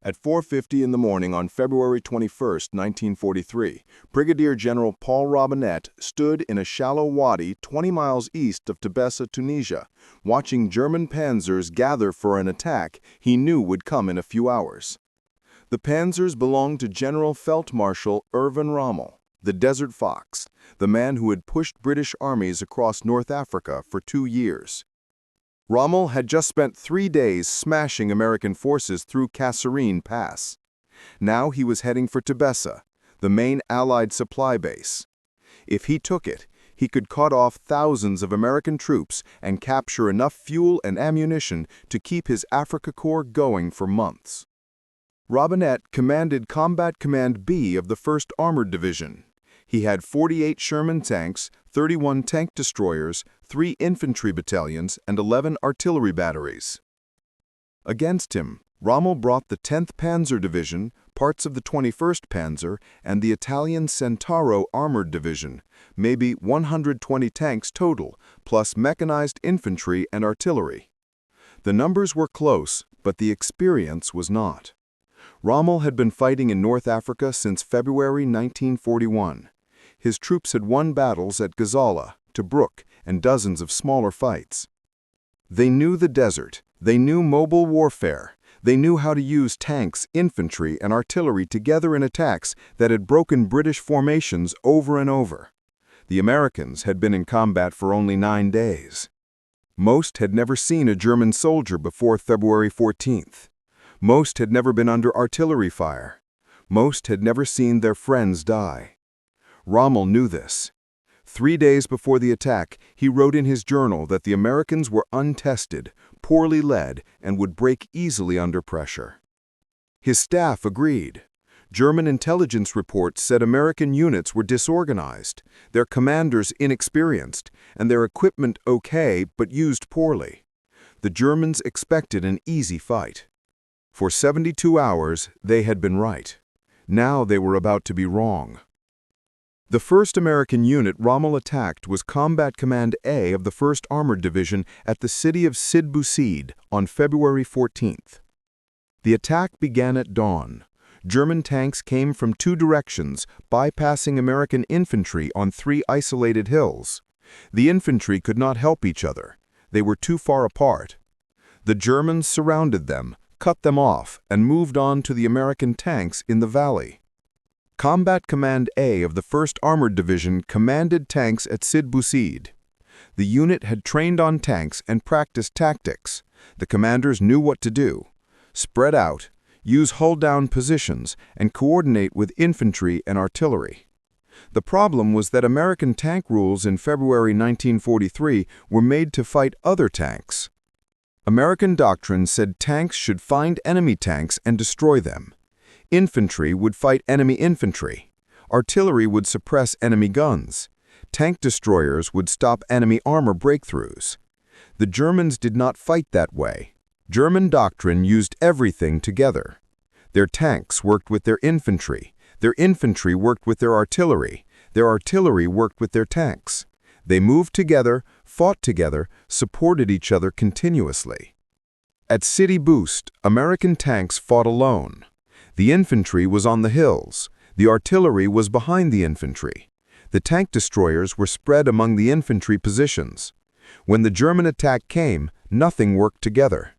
At 4:50 in the morning on February 21, 1943, Brigadier General Paul Robinette stood in a shallow wadi 20 miles east of Tebessa, Tunisia, watching German panzers gather for an attack he knew would come in a few hours. The panzers belonged to General Feldmarschall Erwin Rommel, the Desert Fox, the man who had pushed British armies across North Africa for 2 years. Rommel had just spent 3 days smashing American forces through Kasserine Pass. Now he was heading for Tebessa, the main Allied supply base. If he took it, he could cut off thousands of American troops and capture enough fuel and ammunition to keep his Africa Corps going for months. Robinette commanded Combat Command B of the 1st Armored Division. He had 48 Sherman tanks, 31 tank destroyers, 3 infantry battalions, and 11 artillery batteries. Against him, Rommel brought the 10th Panzer Division, parts of the 21st Panzer, and the Italian Centauro Armored Division, maybe 120 tanks total, plus mechanized infantry and artillery. The numbers were close, but the experience was not. Rommel had been fighting in North Africa since February 1941. His troops had won battles at Gazala, Tobruk, and dozens of smaller fights. They knew the desert, they knew mobile warfare, they knew how to use tanks, infantry, and artillery together in attacks that had broken British formations over and over. The Americans had been in combat for only 9 days. Most had never seen a German soldier before February 14th. Most had never been under artillery fire. Most had never seen their friends die. Rommel knew this. 3 days before the attack, he wrote in his journal that the Americans were untested, poorly led, and would break easily under pressure. His staff agreed. German intelligence reports said American units were disorganized, their commanders inexperienced, and their equipment okay but used poorly. The Germans expected an easy fight. For 72 hours, they had been right. Now they were about to be wrong. The first American unit Rommel attacked was Combat Command A of the 1st Armored Division at the city of Sidi Bouzid on February 14th. The attack began at dawn. German tanks came from 2 directions, bypassing American infantry on 3 isolated hills. The infantry could not help each other. They were too far apart. The Germans surrounded them, cut them off, and moved on to the American tanks in the valley. Combat Command A of the 1st Armored Division commanded tanks at Sidi Bouzid. The unit had trained on tanks and practiced tactics. The commanders knew what to do: spread out, use hull-down positions, and coordinate with infantry and artillery. The problem was that American tank rules in February 1943 were made to fight other tanks. American doctrine said tanks should find enemy tanks and destroy them. Infantry would fight enemy infantry. Artillery would suppress enemy guns. Tank destroyers would stop enemy armor breakthroughs. The Germans did not fight that way. German doctrine used everything together. Their tanks worked with their infantry worked with their artillery worked with their tanks. They moved together, fought together, supported each other continuously. At Sidi Bouzid, American tanks fought alone. The infantry was on the hills. The artillery was behind the infantry. The tank destroyers were spread among the infantry positions. When the German attack came, nothing worked together.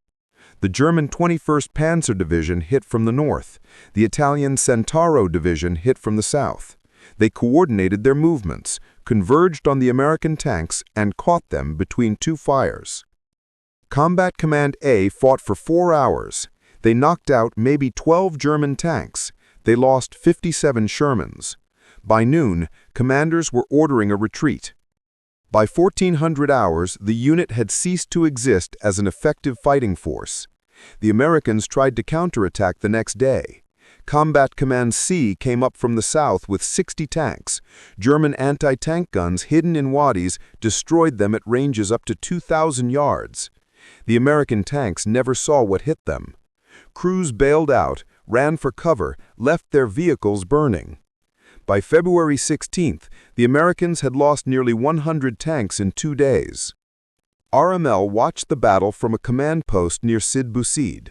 The German 21st Panzer Division hit from the north. The Italian Centauro Division hit from the south. They coordinated their movements, converged on the American tanks, and caught them between 2 fires. Combat Command A fought for 4 hours. They knocked out maybe 12 German tanks. They lost 57 Shermans. By noon, commanders were ordering a retreat. By 1400 hours, the unit had ceased to exist as an effective fighting force. The Americans tried to counterattack the next day. Combat Command C came up from the south with 60 tanks. German anti-tank guns hidden in wadis destroyed them at ranges up to 2,000 yards. The American tanks never saw what hit them. Crews bailed out, ran for cover, left their vehicles burning. By February 16th, the Americans had lost nearly 100 tanks in 2 days. Rommel watched the battle from a command post near Sidi Bouzid.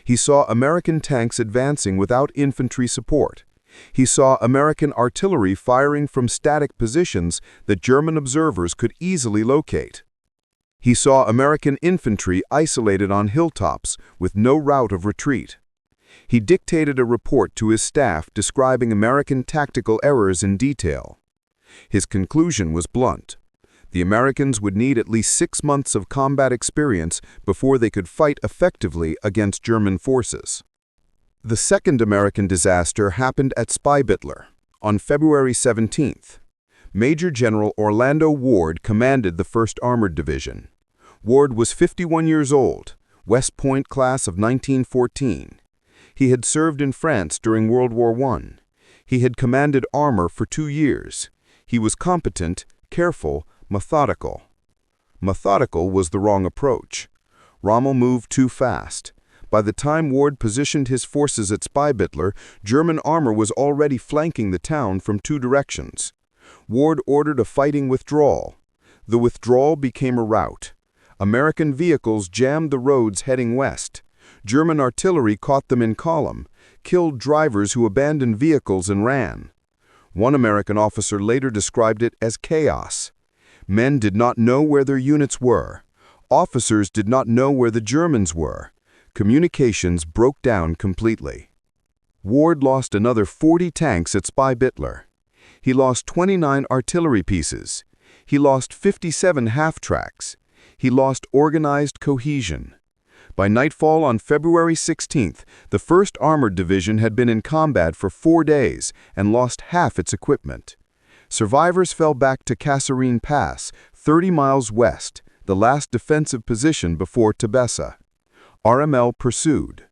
He saw American tanks advancing without infantry support. He saw American artillery firing from static positions that German observers could easily locate. He saw American infantry isolated on hilltops with no route of retreat. He dictated a report to his staff describing American tactical errors in detail. His conclusion was blunt. The Americans would need at least 6 months of combat experience before they could fight effectively against German forces. The second American disaster happened at Spybittler on February 17th. Major General Orlando Ward commanded the 1st Armored Division. Ward was 51 years old, West Point class of 1914. He had served in France during World War I. He had commanded armor for 2 years. He was competent, careful, methodical. Methodical was the wrong approach. Rommel moved too fast. By the time Ward positioned his forces at Spybittler, German armor was already flanking the town from 2 directions. Ward ordered a fighting withdrawal. The withdrawal became a rout. American vehicles jammed the roads heading west. German artillery caught them in column, killed drivers who abandoned vehicles and ran. One American officer later described it as chaos. Men did not know where their units were. Officers did not know where the Germans were. Communications broke down completely. Ward lost another 40 tanks at Spybittler. He lost 29 artillery pieces. He lost 57 half-tracks. He lost organized cohesion. By nightfall on February 16th, the 1st Armored Division had been in combat for 4 days and lost half its equipment. Survivors fell back to Kasserine Pass, 30 miles west, the last defensive position before Tebessa. Rommel pursued.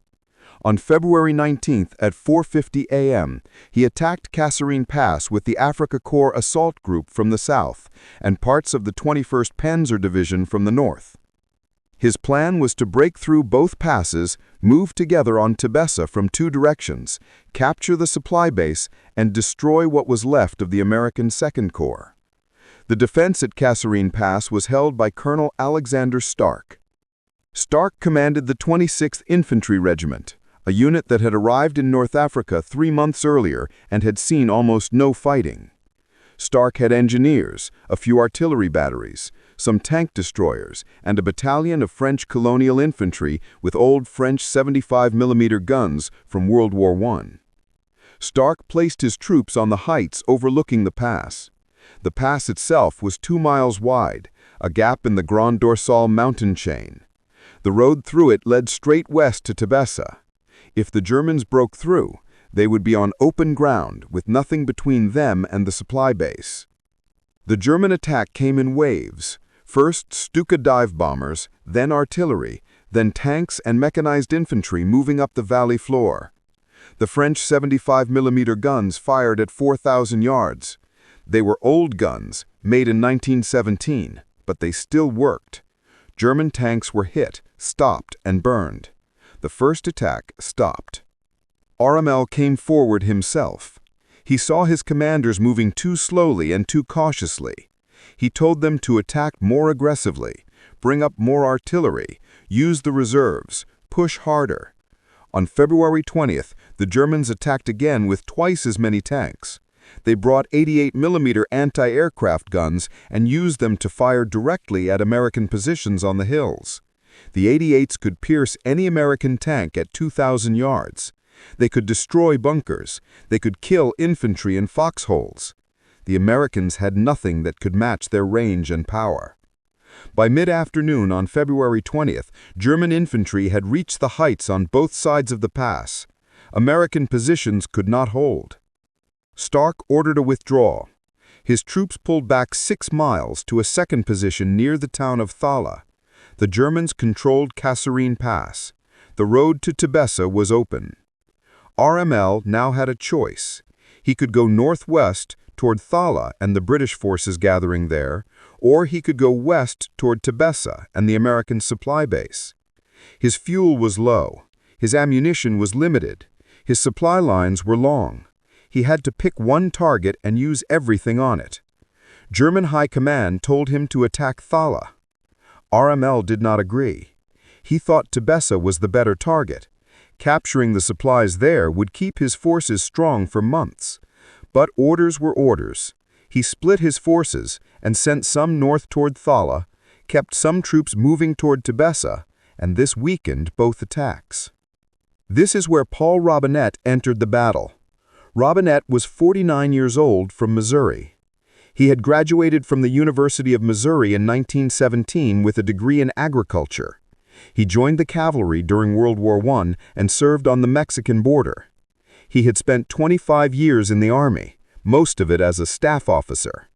On February 19th at 4:50 a.m., he attacked Kasserine Pass with the Afrika Korps Assault Group from the south and parts of the 21st Panzer Division from the north. His plan was to break through both passes, move together on Tebessa from 2 directions, capture the supply base, and destroy what was left of the American Second Corps. The defense at Kasserine Pass was held by Colonel Alexander Stark. Stark commanded the 26th Infantry Regiment, a unit that had arrived in North Africa 3 months earlier and had seen almost no fighting. Stark had engineers, a few artillery batteries, some tank destroyers, and a battalion of French colonial infantry with old French 75mm guns from World War I. Stark placed his troops on the heights overlooking the pass. The pass itself was 2 miles wide, a gap in the Grand Dorsal mountain chain. The road through it led straight west to Tebessa. If the Germans broke through, they would be on open ground with nothing between them and the supply base. The German attack came in waves. First Stuka dive bombers, then artillery, then tanks and mechanized infantry moving up the valley floor. The French 75mm guns fired at 4,000 yards. They were old guns, made in 1917, but they still worked. German tanks were hit, stopped, and burned. The first attack stopped. Rommel came forward himself. He saw his commanders moving too slowly and too cautiously. He told them to attack more aggressively, bring up more artillery, use the reserves, push harder. On February 20th, the Germans attacked again with twice as many tanks. They brought 88mm anti-aircraft guns and used them to fire directly at American positions on the hills. The 88s could pierce any American tank at 2,000 yards. They could destroy bunkers. They could kill infantry in foxholes. The Americans had nothing that could match their range and power. By mid-afternoon on February 20th, German infantry had reached the heights on both sides of the pass. American positions could not hold. Stark ordered a withdrawal. His troops pulled back 6 miles to a second position near the town of Thala. The Germans controlled Kasserine Pass. The road to Tebessa was open. Rommel now had a choice. He could go northwest toward Thala and the British forces gathering there, or he could go west toward Tebessa and the American supply base. His fuel was low. His ammunition was limited. His supply lines were long. He had to pick one target and use everything on it. German High Command told him to attack Thala. Rommel did not agree. He thought Tebessa was the better target. Capturing the supplies there would keep his forces strong for months. But orders were orders. He split his forces and sent some north toward Thala, kept some troops moving toward Tebessa, and this weakened both attacks. This is where Paul Robinette entered the battle. Robinette was 49 years old from Missouri. He had graduated from the University of Missouri in 1917 with a degree in agriculture. He joined the cavalry during World War I and served on the Mexican border. He had spent 25 years in the Army, most of it as a staff officer.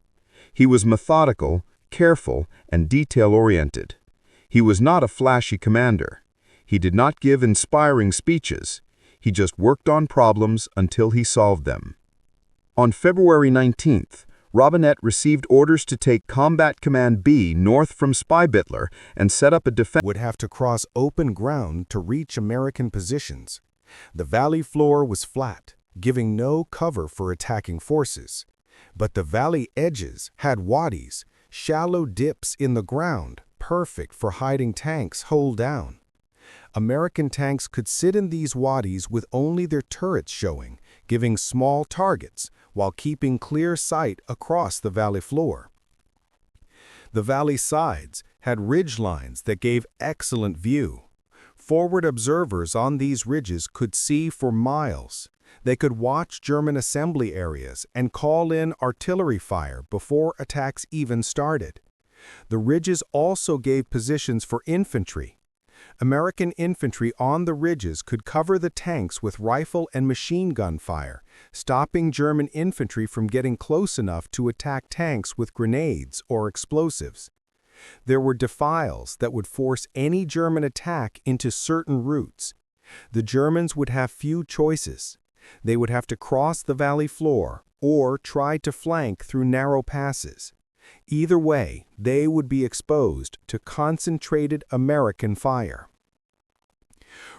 He was methodical, careful, and detail-oriented. He was not a flashy commander. He did not give inspiring speeches. He just worked on problems until he solved them. On February 19th, Robinette received orders to take Combat Command B north from Spybittler and set up a defense. Would have to cross open ground to reach American positions. The valley floor was flat, giving no cover for attacking forces. But the valley edges had wadis, shallow dips in the ground, perfect for hiding tanks hull down. American tanks could sit in these wadis with only their turrets showing, giving small targets, while keeping clear sight across the valley floor. The valley sides had ridge lines that gave excellent view. Forward observers on these ridges could see for miles. They could watch German assembly areas and call in artillery fire before attacks even started. The ridges also gave positions for infantry. American infantry on the ridges could cover the tanks with rifle and machine gun fire, stopping German infantry from getting close enough to attack tanks with grenades or explosives. There were defiles that would force any German attack into certain routes. The Germans would have few choices. They would have to cross the valley floor or try to flank through narrow passes. Either way, they would be exposed to concentrated American fire.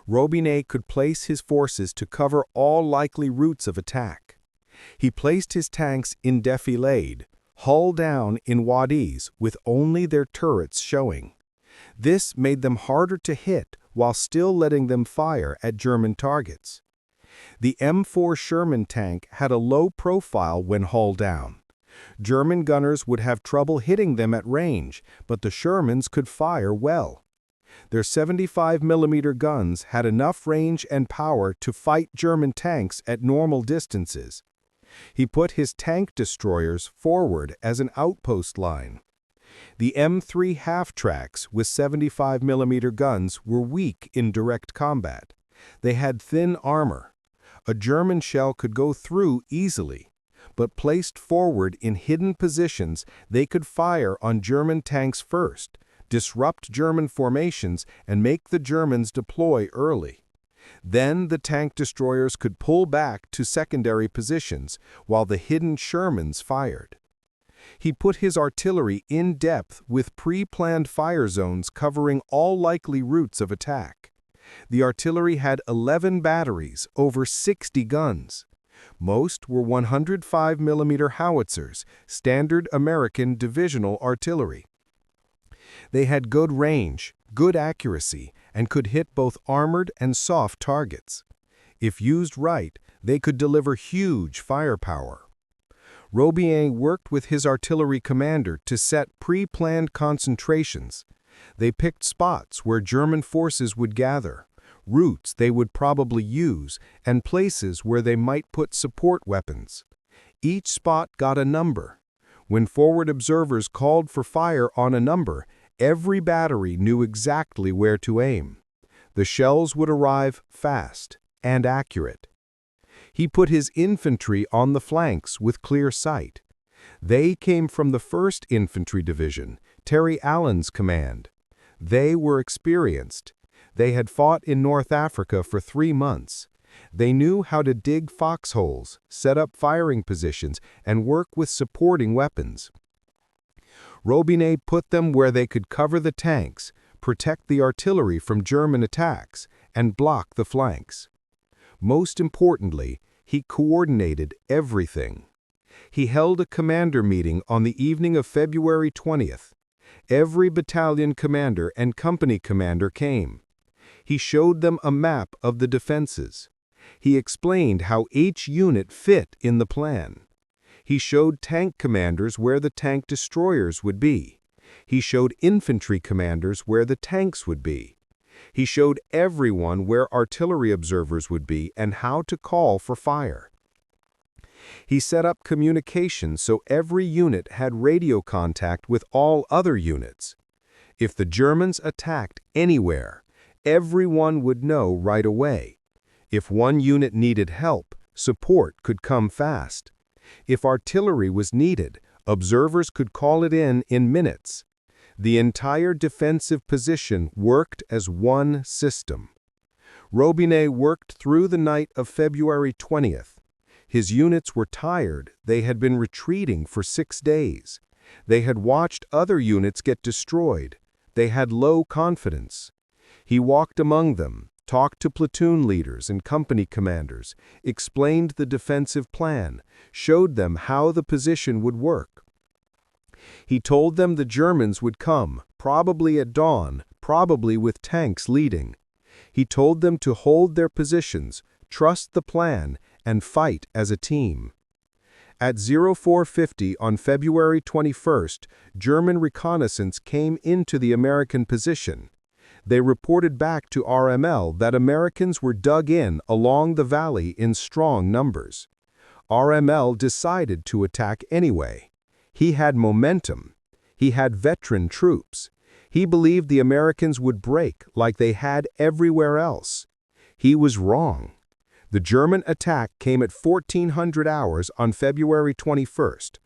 Robinet could place his forces to cover all likely routes of attack. He placed his tanks in defilade, hull down in wadis with only their turrets showing. This made them harder to hit while still letting them fire at German targets. The M4 Sherman tank had a low profile when hull down. German gunners would have trouble hitting them at range, but the Shermans could fire well. Their 75mm guns had enough range and power to fight German tanks at normal distances. He put his tank destroyers forward as an outpost line. The M3 half-tracks with 75mm guns were weak in direct combat. They had thin armor. A German shell could go through easily, but placed forward in hidden positions, they could fire on German tanks first, disrupt German formations, and make the Germans deploy early. Then the tank destroyers could pull back to secondary positions, while the hidden Shermans fired. He put his artillery in depth with pre-planned fire zones covering all likely routes of attack. The artillery had 11 batteries, over 60 guns. Most were 105mm howitzers, standard American divisional artillery. They had good range, good accuracy, and could hit both armored and soft targets. If used right, they could deliver huge firepower. Robien worked with his artillery commander to set pre-planned concentrations. They picked spots where German forces would gather, routes they would probably use, and places where they might put support weapons. Each spot got a number. When forward observers called for fire on a number, every battery knew exactly where to aim. The shells would arrive fast and accurate. He put his infantry on the flanks with clear sight. They came from the 1st Infantry Division, Terry Allen's command. They were experienced. They had fought in North Africa for 3 months. They knew how to dig foxholes, set up firing positions, and work with supporting weapons. Robinet put them where they could cover the tanks, protect the artillery from German attacks, and block the flanks. Most importantly, he coordinated everything. He held a commander meeting on the evening of February 20th. Every battalion commander and company commander came. He showed them a map of the defenses. He explained how each unit fit in the plan. He showed tank commanders where the tank destroyers would be. He showed infantry commanders where the tanks would be. He showed everyone where artillery observers would be and how to call for fire. He set up communication so every unit had radio contact with all other units. If the Germans attacked anywhere, everyone would know right away. If one unit needed help, support could come fast. If artillery was needed, observers could call it in minutes. The entire defensive position worked as one system. Robinet worked through the night of February 20th. His units were tired. They had been retreating for 6 days. They had watched other units get destroyed. They had low confidence. He walked among them, talked to platoon leaders and company commanders, explained the defensive plan, showed them how the position would work. He told them the Germans would come, probably at dawn, probably with tanks leading. He told them to hold their positions, trust the plan, and fight as a team. At 0450 on February 21st, German reconnaissance came into the American position. They reported back to Rommel that Americans were dug in along the valley in strong numbers. Rommel decided to attack anyway. He had momentum. He had veteran troops. He believed the Americans would break like they had everywhere else. He was wrong. The German attack came at 1400 hours on February 21st.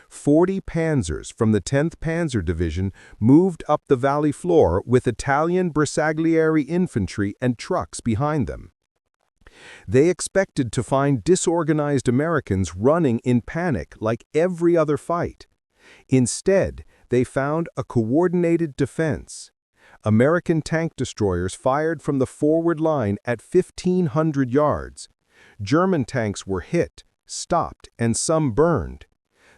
40 panzers from the 10th Panzer Division moved up the valley floor with Italian Bersaglieri infantry and trucks behind them. They expected to find disorganized Americans running in panic like every other fight. Instead, they found a coordinated defense. American tank destroyers fired from the forward line at 1,500 yards. German tanks were hit, stopped, and some burned.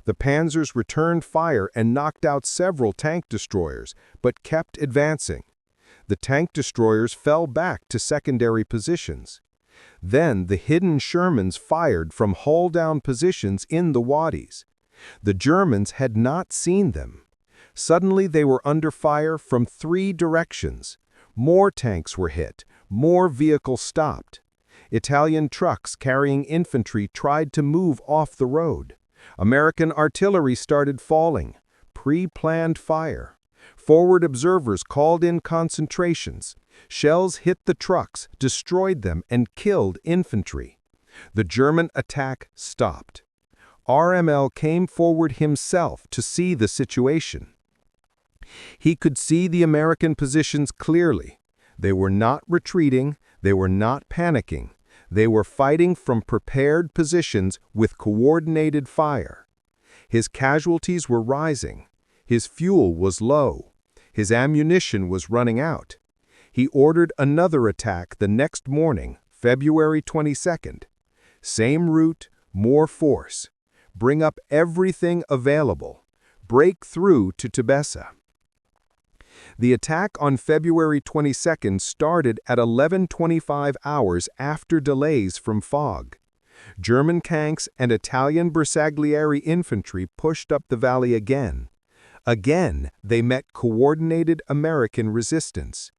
The panzers returned fire and knocked out several tank destroyers, but kept advancing. The tank destroyers fell back to secondary positions. Then the hidden Shermans fired from hull-down positions in the wadis. The Germans had not seen them. Suddenly they were under fire from 3 directions. More tanks were hit, more vehicles stopped. Italian trucks carrying infantry tried to move off the road. American artillery started falling. Pre-planned fire. Forward observers called in concentrations. Shells hit the trucks, destroyed them, and killed infantry. The German attack stopped. Rommel came forward himself to see the situation. He could see the American positions clearly. They were not retreating, they were not panicking. They were fighting from prepared positions with coordinated fire. His casualties were rising. His fuel was low. His ammunition was running out. He ordered another attack the next morning, February 22nd. Same route, more force. Bring up everything available. Break through to Tebessa. The attack on February 22nd started at 11:25 hours after delays from fog. German tanks and Italian Bersaglieri infantry pushed up the valley again. Again, they met coordinated American resistance.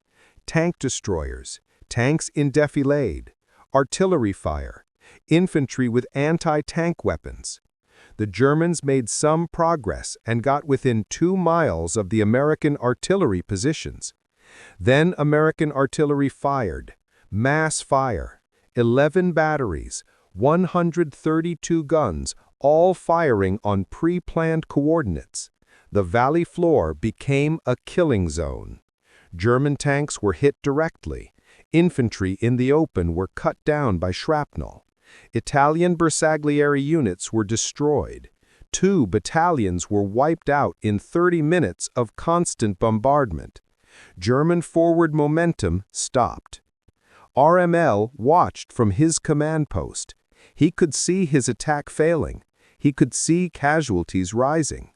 Tank destroyers, tanks in defilade, artillery fire, infantry with anti-tank weapons. The Germans made some progress and got within 2 miles of the American artillery positions. Then American artillery fired. Mass fire. 11 batteries, 132 guns, all firing on pre-planned coordinates. The valley floor became a killing zone. German tanks were hit directly. Infantry in the open were cut down by shrapnel. Italian Bersaglieri units were destroyed. 2 battalions were wiped out in 30 minutes of constant bombardment. German forward momentum stopped. Rommel watched from his command post. He could see his attack failing. He could see casualties rising.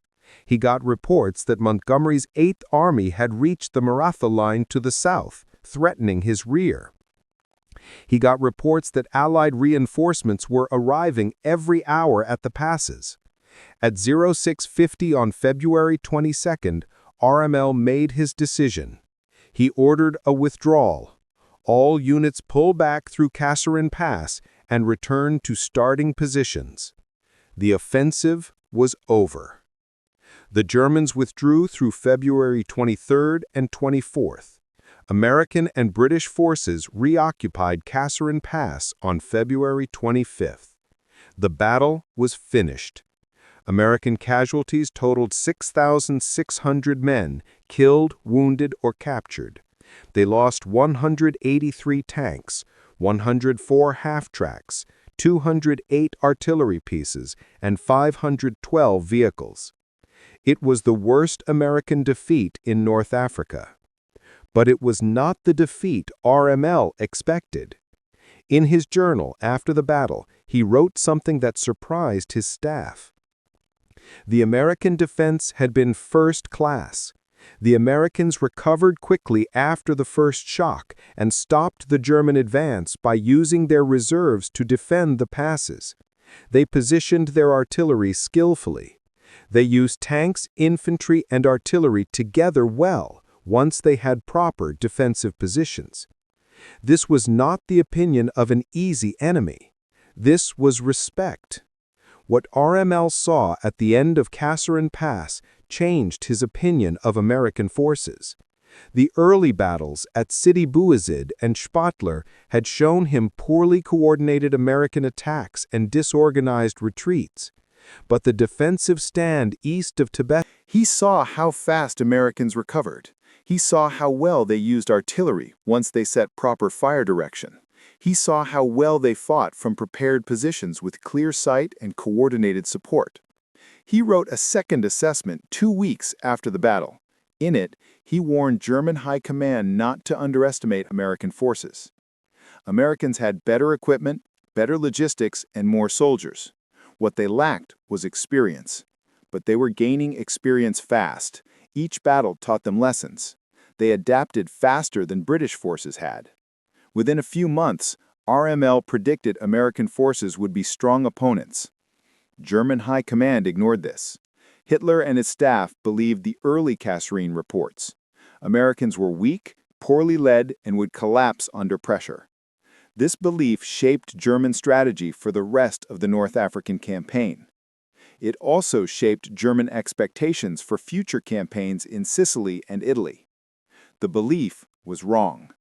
He got reports that Montgomery's 8th Army had reached the Maratha line to the south, threatening his rear. He got reports that Allied reinforcements were arriving every hour at the passes. At 0650 on February 22nd, Rommel made his decision. He ordered a withdrawal. All units pull back through Kasserine Pass and return to starting positions. The offensive was over. The Germans withdrew through February 23rd and 24th. American and British forces reoccupied Kasserine Pass on February 25th. The battle was finished. American casualties totaled 6,600 men, killed, wounded, or captured. They lost 183 tanks, 104 half-tracks, 208 artillery pieces, and 512 vehicles. It was the worst American defeat in North Africa. But it was not the defeat Rommel expected. In his journal after the battle, he wrote something that surprised his staff. The American defense had been first class. The Americans recovered quickly after the first shock and stopped the German advance by using their reserves to defend the passes. They positioned their artillery skillfully. They used tanks, infantry, and artillery together well once they had proper defensive positions. This was not the opinion of an easy enemy. This was respect. What Rommel saw at the end of Kasserine Pass changed his opinion of American forces. The early battles at Sidi Bouzid and Spatler had shown him poorly coordinated American attacks and disorganized retreats. But the defensive stand east of Tibet, He saw how fast Americans recovered. He saw how well they used artillery once they set proper fire direction. He saw how well they fought from prepared positions with clear sight and coordinated support. He wrote a second assessment 2 weeks after the battle. In it, he warned German high command not to underestimate American forces. Americans had better equipment, better logistics, and more soldiers. What they lacked was experience. But they were gaining experience fast. Each battle taught them lessons. They adapted faster than British forces had. Within a few months, Rommel predicted American forces would be strong opponents. German high command ignored this. Hitler and his staff believed the early Kasserine reports. Americans were weak, poorly led, and would collapse under pressure. This belief shaped German strategy for the rest of the North African campaign. It also shaped German expectations for future campaigns in Sicily and Italy. The belief was wrong.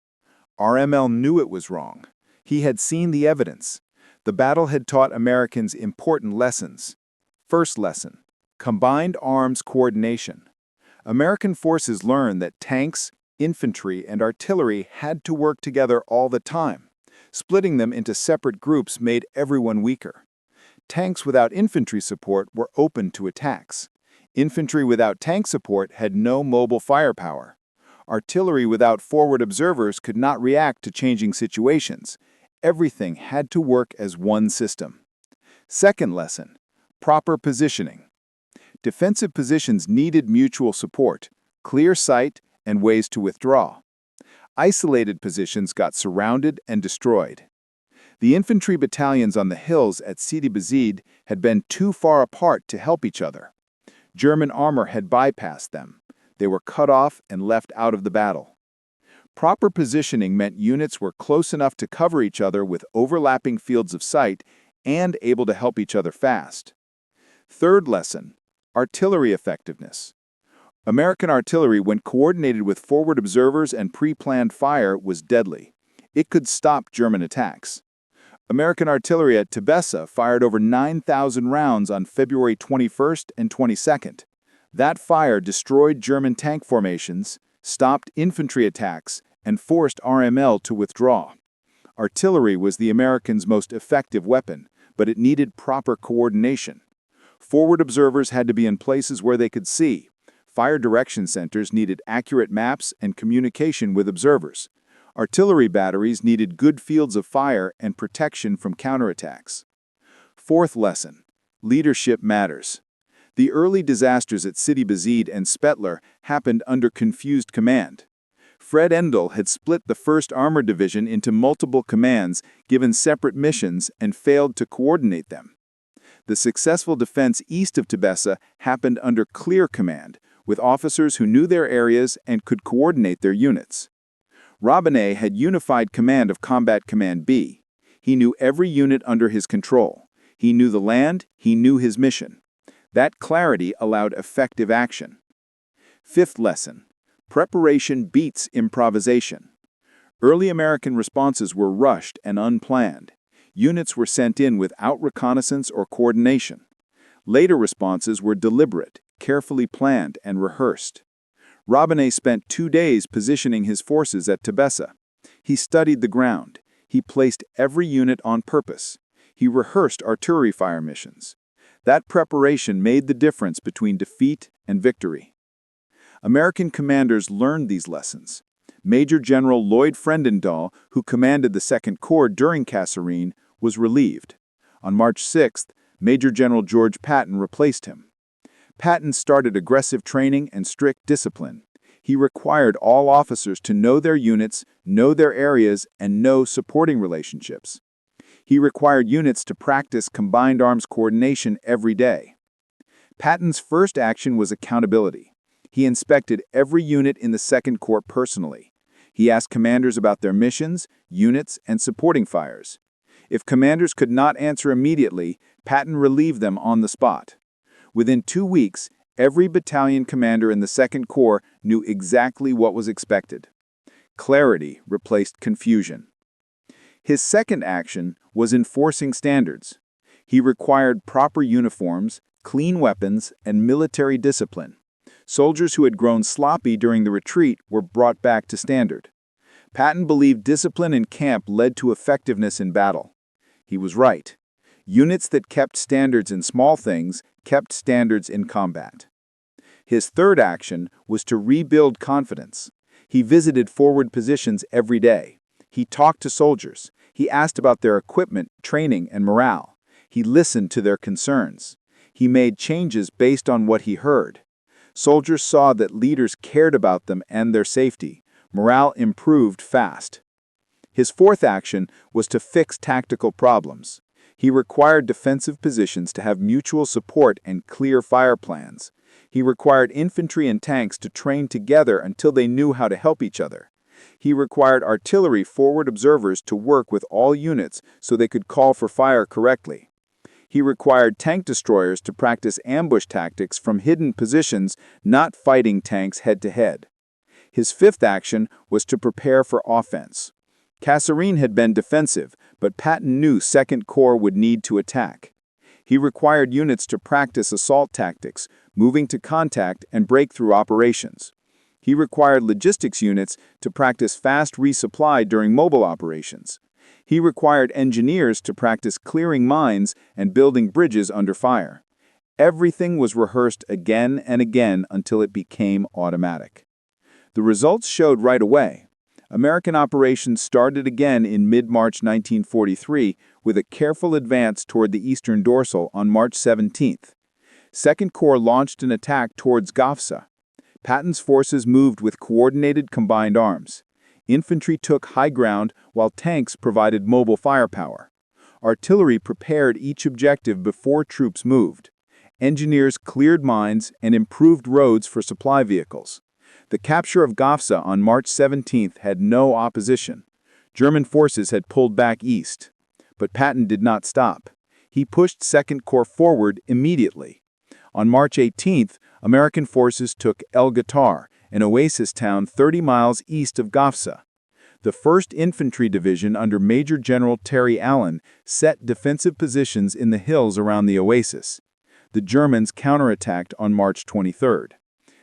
Rommel knew it was wrong. He had seen the evidence. The battle had taught Americans important lessons. First lesson: combined arms coordination. American forces learned that tanks, infantry, and artillery had to work together all the time. Splitting them into separate groups made everyone weaker. Tanks without infantry support were open to attacks. Infantry without tank support had no mobile firepower. Artillery without forward observers could not react to changing situations. Everything had to work as one system. Second lesson: proper positioning. Defensive positions needed mutual support, clear sight, and ways to withdraw. Isolated positions got surrounded and destroyed. The infantry battalions on the hills at Sidi Bouzid had been too far apart to help each other. German armor had bypassed them. They were cut off and left out of the battle. Proper positioning meant units were close enough to cover each other with overlapping fields of sight and able to help each other fast. Third lesson: artillery effectiveness. American artillery, when coordinated with forward observers and pre-planned fire, was deadly. It could stop German attacks. American artillery at Tibessa fired over 9,000 rounds on February 21st and 22nd. That fire destroyed German tank formations, stopped infantry attacks, and forced Rommel to withdraw. Artillery was the Americans' most effective weapon, but it needed proper coordination. Forward observers had to be in places where they could see. Fire direction centers needed accurate maps and communication with observers. Artillery batteries needed good fields of fire and protection from counterattacks. Fourth lesson: leadership matters. The early disasters at Sidi Bouzid and Spetler happened under confused command. Fred Endel had split the 1st Armored Division into multiple commands, given separate missions, and failed to coordinate them. The successful defense east of Tebessa happened under clear command, with officers who knew their areas and could coordinate their units. Robinet had unified command of Combat Command B. He knew every unit under his control. He knew the land, he knew his mission. That clarity allowed effective action. 5th lesson: preparation beats improvisation. Early American responses were rushed and unplanned. Units were sent in without reconnaissance or coordination. Later responses were deliberate, carefully planned, and rehearsed. Robinet spent 2 days positioning his forces at Tebessa. He studied the ground. He placed every unit on purpose. He rehearsed artillery fire missions. That preparation made the difference between defeat and victory. American commanders learned these lessons. Major General Lloyd Frendendahl, who commanded the 2nd Corps during Kasserine, was relieved. On March 6th, Major General George Patton replaced him. Patton started aggressive training and strict discipline. He required all officers to know their units, know their areas, and know supporting relationships. He required units to practice combined arms coordination every day. Patton's first action was accountability. He inspected every unit in the 2nd Corps personally. He asked commanders about their missions, units, and supporting fires. If commanders could not answer immediately, Patton relieved them on the spot. Within 2 weeks, every battalion commander in the 2nd Corps knew exactly what was expected. Clarity replaced confusion. His second action was enforcing standards. He required proper uniforms, clean weapons, and military discipline. Soldiers who had grown sloppy during the retreat were brought back to standard. Patton believed discipline in camp led to effectiveness in battle. He was right. Units that kept standards in small things kept standards in combat. His third action was to rebuild confidence. He visited forward positions every day. He talked to soldiers. He asked about their equipment, training, and morale. He listened to their concerns. He made changes based on what he heard. Soldiers saw that leaders cared about them and their safety. Morale improved fast. His fourth action was to fix tactical problems. He required defensive positions to have mutual support and clear fire plans. He required infantry and tanks to train together until they knew how to help each other. He required artillery forward observers to work with all units so they could call for fire correctly. He required tank destroyers to practice ambush tactics from hidden positions, not fighting tanks head-to-head. His fifth action was to prepare for offense. Kasserine had been defensive, but Patton knew 2nd Corps would need to attack. He required units to practice assault tactics, moving to contact and breakthrough operations. He required logistics units to practice fast resupply during mobile operations. He required engineers to practice clearing mines and building bridges under fire. Everything was rehearsed again and again until it became automatic. The results showed right away. American operations started again in mid-March 1943 with a careful advance toward the eastern dorsal on March 17th. 2nd Corps launched an attack towards Gafsa. Patton's forces moved with coordinated combined arms. Infantry took high ground while tanks provided mobile firepower. Artillery prepared each objective before troops moved. Engineers cleared mines and improved roads for supply vehicles. The capture of Gafsa on March 17th had no opposition. German forces had pulled back east. But Patton did not stop. He pushed 2nd Corps forward immediately. On March 18th, American forces took El Ghatar, an oasis town 30 miles east of Gafsa. The 1st Infantry Division under Major General Terry Allen set defensive positions in the hills around the oasis. The Germans counterattacked on March 23rd.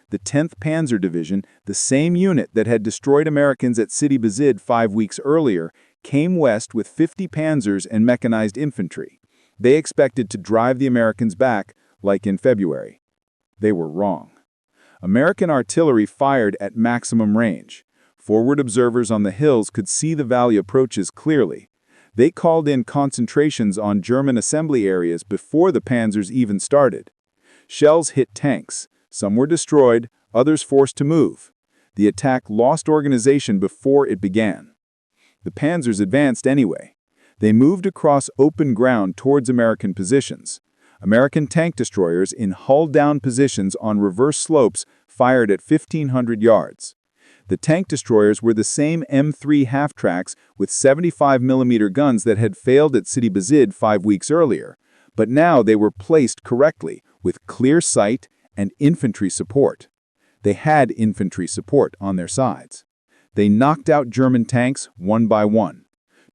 The 10th Panzer Division, the same unit that had destroyed Americans at Sidi Bouzid 5 weeks earlier, came west with 50 panzers and mechanized infantry. They expected to drive the Americans back, like in February. They were wrong. American artillery fired at maximum range. Forward observers on the hills could see the valley approaches clearly. They called in concentrations on German assembly areas before the panzers even started. Shells hit tanks. Some were destroyed, others forced to move. The attack lost organization before it began. The panzers advanced anyway. They moved across open ground towards American positions. American tank destroyers in hull-down positions on reverse slopes fired at 1,500 yards. The tank destroyers were the same M3 half-tracks with 75mm guns that had failed at Sidi Bouzid 5 weeks earlier, but now they were placed correctly with clear sight and infantry support. They had infantry support on their sides. They knocked out German tanks one by one.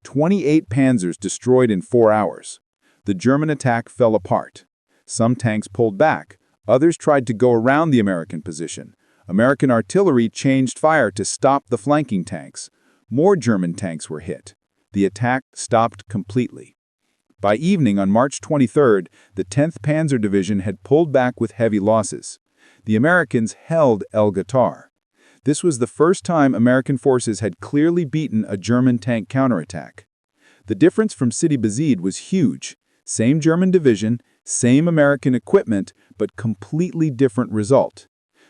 28 panzers destroyed in 4 hours. The German attack fell apart. Some tanks pulled back. Others tried to go around the American position. American artillery changed fire to stop the flanking tanks. More German tanks were hit. The attack stopped completely. By evening on March 23rd, the 10th Panzer Division had pulled back with heavy losses. The Americans held El Ghoutar. This was the first time American forces had clearly beaten a German tank counterattack. The difference from Sidi Bouzid was huge. Same German division, same American equipment, but completely different result.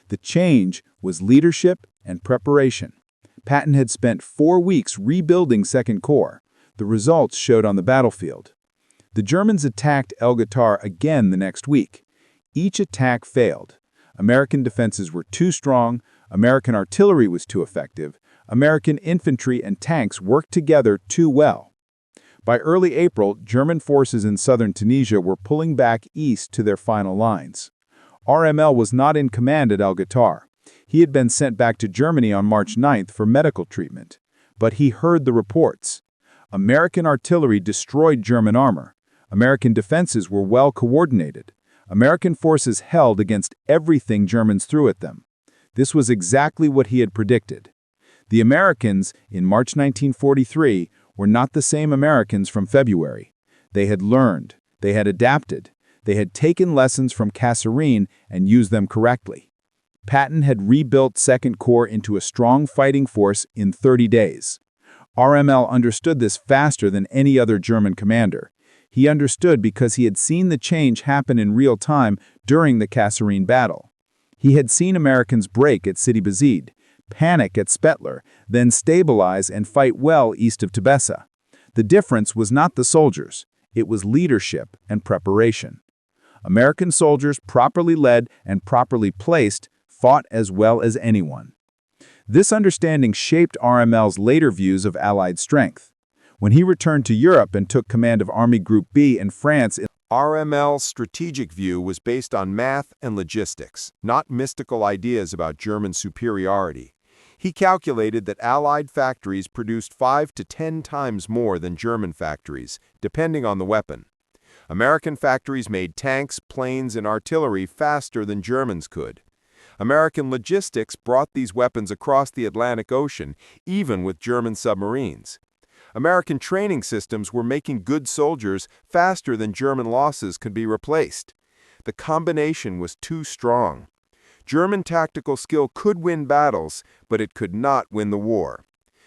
The change was leadership and preparation. Patton had spent 4 weeks rebuilding Second Corps. The results showed on the battlefield. The Germans attacked El Ghoutar again the next week. Each attack failed. American defenses were too strong, American artillery was too effective, American infantry and tanks worked together too well. By early April, German forces in southern Tunisia were pulling back east to their final lines. RML was not in command at El Ghoutar. He had been sent back to Germany on March 9th for medical treatment. But he heard the reports. American artillery destroyed German armor. American defenses were well coordinated. American forces held against everything Germans threw at them. This was exactly what he had predicted. The Americans, in March 1943, were not the same Americans from February. They had learned, they had adapted, they had taken lessons from Kasserine and used them correctly. Patton had rebuilt Second Corps into a strong fighting force in 30 days. RML understood this faster than any other German commander. He understood because he had seen the change happen in real time during the Kasserine battle. He had seen Americans break at Sidi Bouzid, panic at Spetler, then stabilize and fight well east of Tebessa. The difference was not the soldiers, it was leadership and preparation. American soldiers, properly led and properly placed, fought as well as anyone. This understanding shaped RML's later views of Allied strength. When he returned to Europe and took command of Army Group B in France, RML's strategic view was based on math and logistics, not mystical ideas about German superiority. He calculated that Allied factories produced 5 to 10 times more than German factories, depending on the weapon. American factories made tanks, planes, and artillery faster than Germans could. American logistics brought these weapons across the Atlantic Ocean, even with German submarines. American training systems were making good soldiers faster than German losses could be replaced. The combination was too strong. German tactical skill could win battles, but it could not win the war.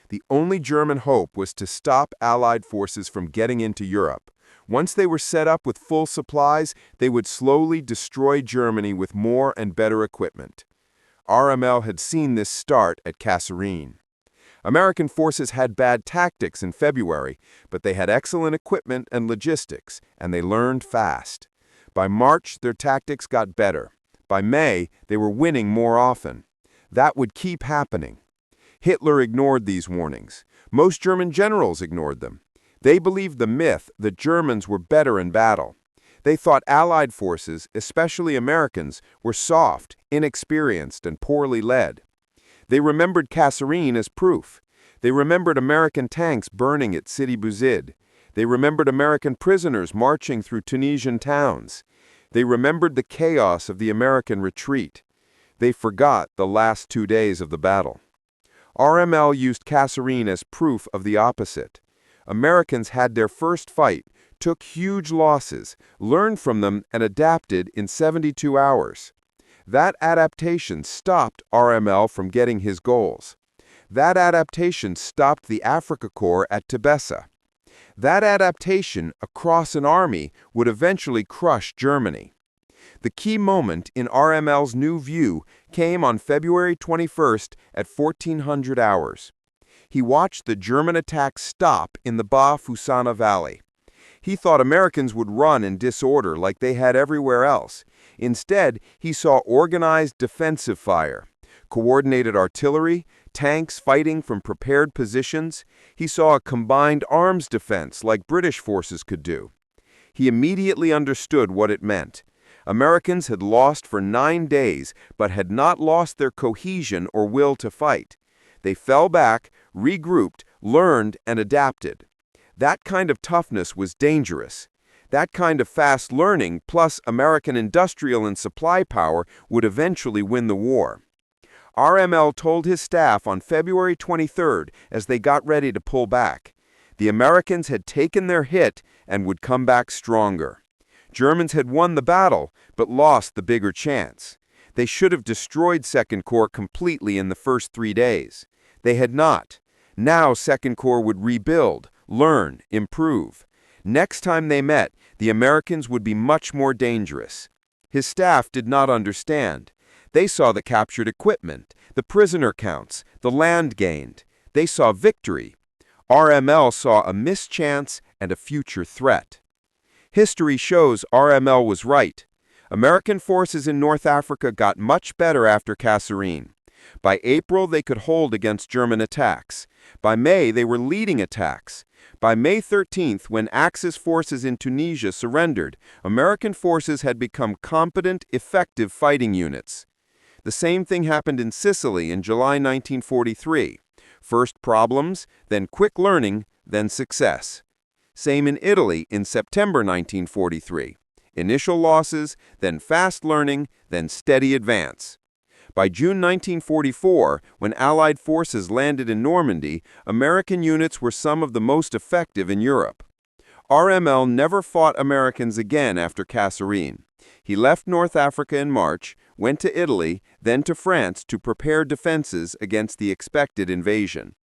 The only German hope was to stop Allied forces from getting into Europe. Once they were set up with full supplies, they would slowly destroy Germany with more and better equipment. RML had seen this start at Kasserine. American forces had bad tactics in February, but they had excellent equipment and logistics, and they learned fast. By March, their tactics got better. By May, they were winning more often. That would keep happening. Hitler ignored these warnings. Most German generals ignored them. They believed the myth that Germans were better in battle. They thought Allied forces, especially Americans, were soft, inexperienced, and poorly led. They remembered Kasserine as proof. They remembered American tanks burning at Sidi Bouzid. They remembered American prisoners marching through Tunisian towns. They remembered the chaos of the American retreat. They forgot the last 2 days of the battle. RML used Kasserine as proof of the opposite. Americans had their first fight, took huge losses, learned from them, and adapted in 72 hours. That adaptation stopped RML from getting his goals. That adaptation stopped the Africa Corps at Tebessa. That adaptation across an army would eventually crush Germany. The key moment in RML's new view came on February 21st at 1400 hours. He watched the German attack stop in the Ba-Fusana Valley. He thought Americans would run in disorder like they had everywhere else. Instead, he saw organized defensive fire, coordinated artillery, tanks fighting from prepared positions. He saw a combined arms defense like British forces could do. He immediately understood what it meant. Americans had lost for 9 days, but had not lost their cohesion or will to fight. They fell back, regrouped, learned, and adapted. That kind of toughness was dangerous. That kind of fast learning, plus American industrial and supply power, would eventually win the war. RML told his staff on February 23rd as they got ready to pull back. The Americans had taken their hit and would come back stronger. Germans had won the battle, but lost the bigger chance. They should have destroyed Second Corps completely in the first 3 days. They had not. Now Second Corps would rebuild, learn, improve. Next time they met, the Americans would be much more dangerous. His staff did not understand. They saw the captured equipment, the prisoner counts, the land gained. They saw victory. RML saw a mischance and a future threat. History shows RML was right. American forces in North Africa got much better after Kasserine. By April, they could hold against German attacks. By May, they were leading attacks. By May 13th, when Axis forces in Tunisia surrendered, American forces had become competent, effective fighting units. The same thing happened in Sicily in July 1943. First problems, then quick learning, then success. Same in Italy in September 1943. Initial losses, then fast learning, then steady advance. By June 1944, when Allied forces landed in Normandy, American units were some of the most effective in Europe. RML never fought Americans again after Kasserine. He left North Africa in March, went to Italy, then to France to prepare defenses against the expected invasion.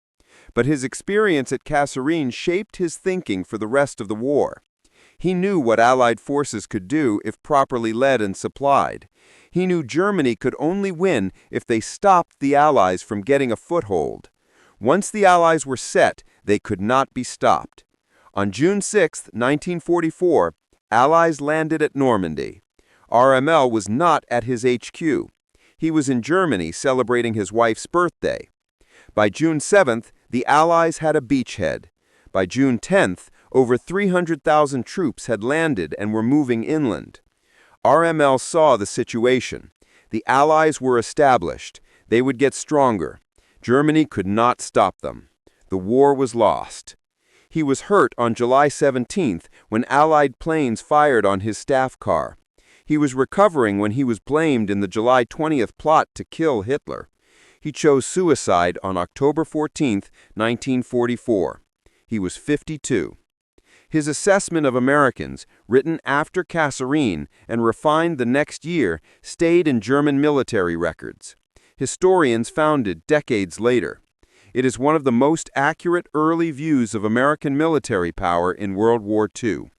But his experience at Kasserine shaped his thinking for the rest of the war. He knew what Allied forces could do if properly led and supplied. He knew Germany could only win if they stopped the Allies from getting a foothold. Once the Allies were set, they could not be stopped. On June 6, 1944, Allies landed at Normandy. RML was not at his HQ. He was in Germany celebrating his wife's birthday. By June 7th, the Allies had a beachhead. By June 10th, over 300,000 troops had landed and were moving inland. RML saw the situation. The Allies were established. They would get stronger. Germany could not stop them. The war was lost. He was hurt on July 17th when Allied planes fired on his staff car. He was recovering when he was blamed in the July 20th plot to kill Hitler. He chose suicide on October 14, 1944. He was 52. His assessment of Americans, written after Kasserine and refined the next year, stayed in German military records. Historians found it decades later. It is one of the most accurate early views of American military power in World War II.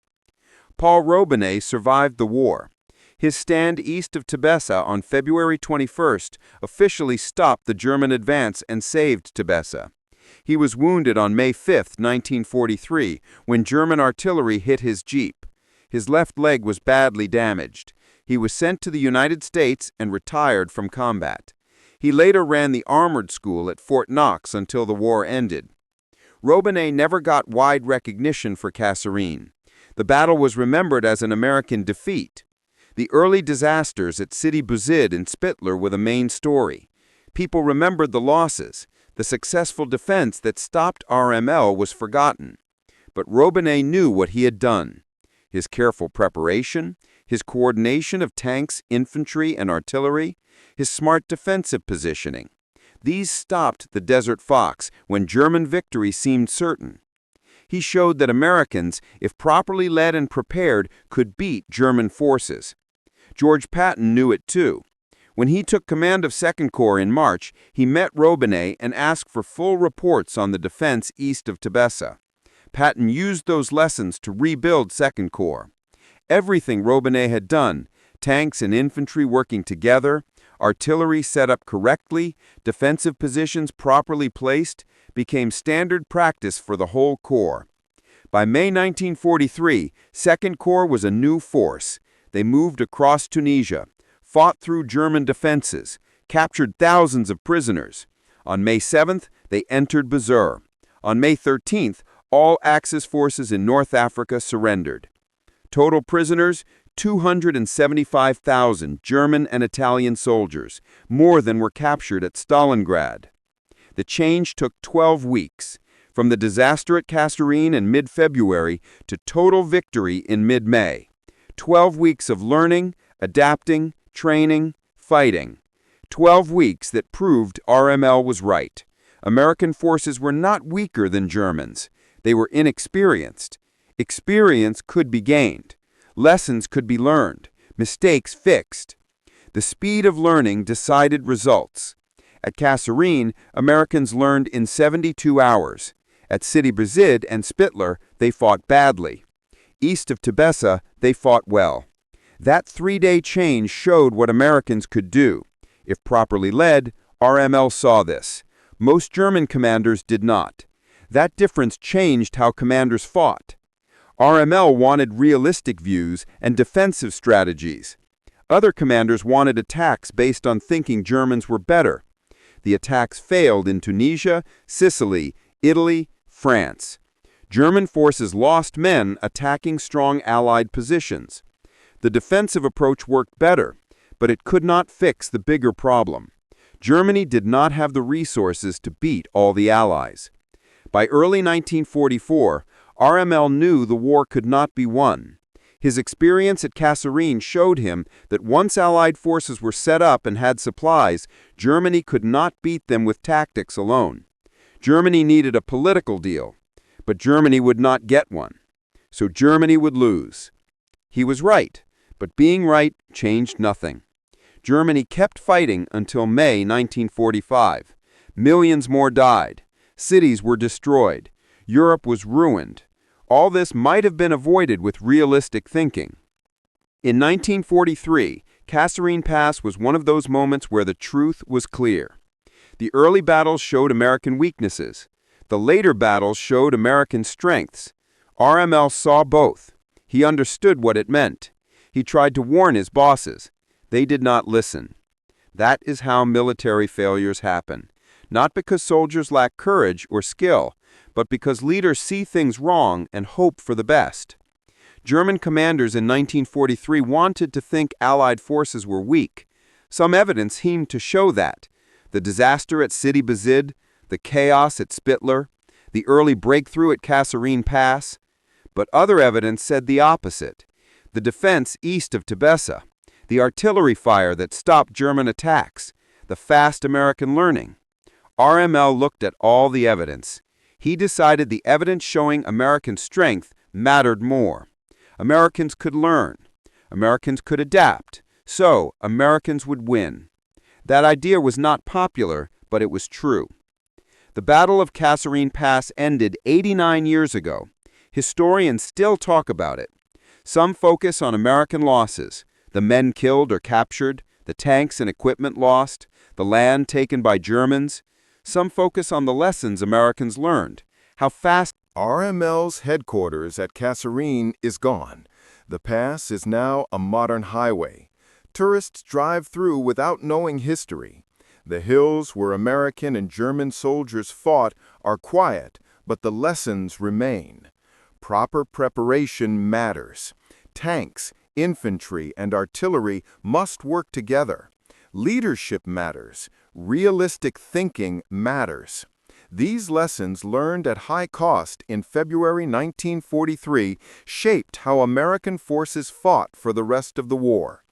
Paul Robinet survived the war. His stand east of Tebessa on February 21st officially stopped the German advance and saved Tebessa. He was wounded on May 5, 1943, when German artillery hit his jeep. His left leg was badly damaged. He was sent to the United States and retired from combat. He later ran the armored school at Fort Knox until the war ended. Robinet never got wide recognition for Kasserine. The battle was remembered as an American defeat. The early disasters at Sidi Bouzid and Spitler were the main story. People remembered the losses. The successful defense that stopped RML was forgotten. But Robinet knew what he had done. His careful preparation, his coordination of tanks, infantry, and artillery, his smart defensive positioning. These stopped the Desert Fox when German victory seemed certain. He showed that Americans, if properly led and prepared, could beat German forces. George Patton knew it too. When he took command of Second Corps in March, he met Robinet and asked for full reports on the defense east of Tebessa. Patton used those lessons to rebuild Second Corps. Everything Robinet had done, tanks and infantry working together, artillery set up correctly, defensive positions properly placed, became standard practice for the whole Corps. By May 1943, 2nd Corps was a new force. They moved across Tunisia, fought through German defenses, captured thousands of prisoners. On May 7th, they entered Basur. On May 13th, all Axis forces in North Africa surrendered. Total prisoners, 275,000 German and Italian soldiers, more than were captured at Stalingrad. The change took 12 weeks, from the disaster at Kasserine in mid-February to total victory in mid-May. 12 weeks of learning, adapting, training, fighting. 12 weeks that proved RML was right. American forces were not weaker than Germans. They were inexperienced. Experience could be gained. Lessons could be learned. Mistakes fixed. The speed of learning decided results. At Kasserine, Americans learned in 72 hours. At Sidi Bouzid and Spitler, they fought badly. East of Tebessa, they fought well. That 3-day change showed what Americans could do. If properly led, RML saw this. Most German commanders did not. That difference changed how commanders fought. RML wanted realistic views and defensive strategies. Other commanders wanted attacks based on thinking Germans were better. The attacks failed in Tunisia, Sicily, Italy, France. German forces lost men attacking strong Allied positions. The defensive approach worked better, but it could not fix the bigger problem. Germany did not have the resources to beat all the Allies. By early 1944, RML knew the war could not be won. His experience at Kasserine showed him that once Allied forces were set up and had supplies, Germany could not beat them with tactics alone. Germany needed a political deal, but Germany would not get one. So Germany would lose. He was right, but being right changed nothing. Germany kept fighting until May 1945. Millions more died. Cities were destroyed. Europe was ruined. All this might have been avoided with realistic thinking. In 1943, Kasserine Pass was one of those moments where the truth was clear. The early battles showed American weaknesses. The later battles showed American strengths. RML saw both. He understood what it meant. He tried to warn his bosses. They did not listen. That is how military failures happen. Not because soldiers lack courage or skill, but because leaders see things wrong and hope for the best. German commanders in 1943 wanted to think Allied forces were weak. Some evidence seemed to show that. The disaster at Sidi Bouzid, the chaos at Spitler, the early breakthrough at Kasserine Pass. But other evidence said the opposite. The defense east of Tebessa, the artillery fire that stopped German attacks, the fast American learning. RML looked at all the evidence. He decided the evidence showing American strength mattered more. Americans could learn. Americans could adapt. So, Americans would win. That idea was not popular, but it was true. The Battle of Kasserine Pass ended 89 years ago. Historians still talk about it. Some focus on American losses, the men killed or captured, the tanks and equipment lost, the land taken by Germans. Some focus on the lessons Americans learned, how fast RML's headquarters at Kasserine is gone. The pass is now a modern highway. Tourists drive through without knowing history. The hills where American and German soldiers fought are quiet, but the lessons remain. Proper preparation matters. Tanks, infantry, and artillery must work together. Leadership matters. Realistic thinking matters. These lessons learned at high cost in February 1943 shaped how American forces fought for the rest of the war.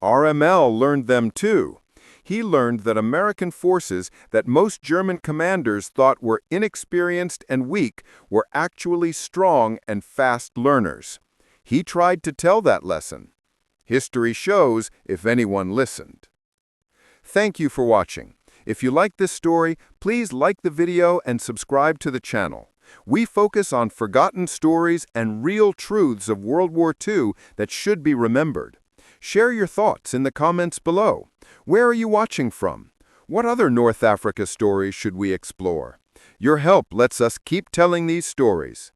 RML learned them too. He learned that American forces that most German commanders thought were inexperienced and weak were actually strong and fast learners. He tried to tell that lesson. History shows if anyone listened. Thank you for watching. If you like this story, please like the video and subscribe to the channel. We focus on forgotten stories and real truths of World War II that should be remembered. Share your thoughts in the comments below. Where are you watching from? What other North Africa stories should we explore? Your help lets us keep telling these stories.